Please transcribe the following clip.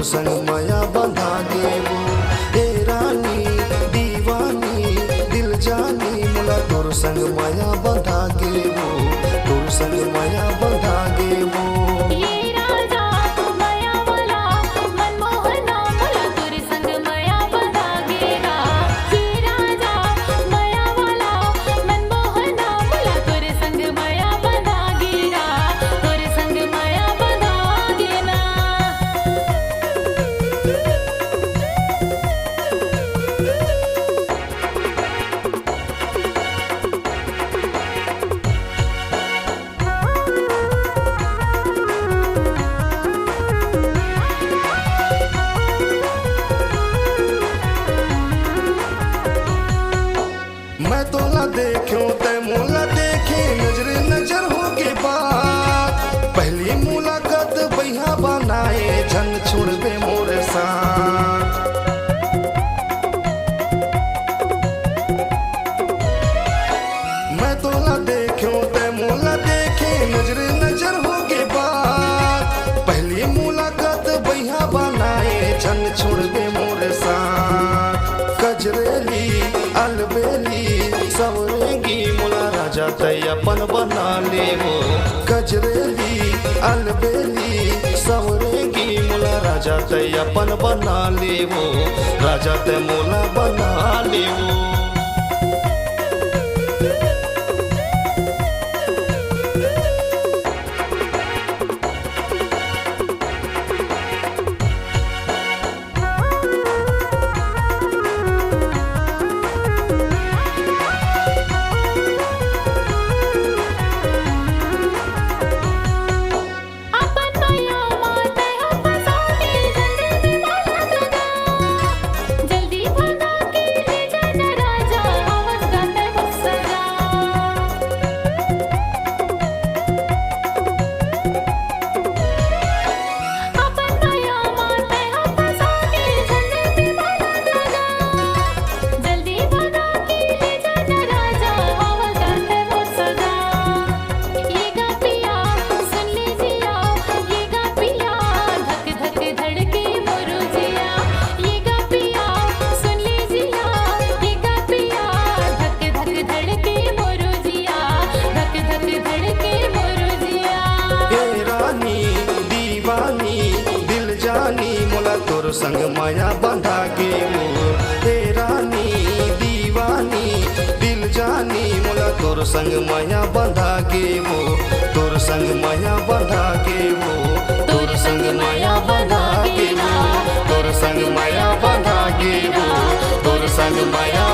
संग माया बंधा गेबो। हे रानी दीवानी दिल जानी मोला तोर संग माया बंधा गेबो, तोर संग माया बंधा गेबो। मैं तोला देखूं ते मोला देखे नजर नजर हो के बात। पहली मुलाकात बहिया बनाए झन छोड़ दे मोर साथ। मैं तोला देखूं ते मोला देखे नजर नजर हो के बात। पहली मुलाकात बहिया बनाए झन छोड़ दे मोर साथ। कजरेली अलबेली सवरेंगी मोला राजा तै अपन बना लेबो। कजरेली अलबेली सवरेंगी मोला राजा तै अपन बना लेबो, राजा तै मोला बना लेबो। तोर संग माया बंधा गेबो। हे रानी दीवानी दिल जानी मोला तोर संग माया बंधा गेबो, तोर संग माया बंधा गेबो, तोर संग माया बंधा गेबो, तोर संग माया बंधा गेबो, तोर संग माया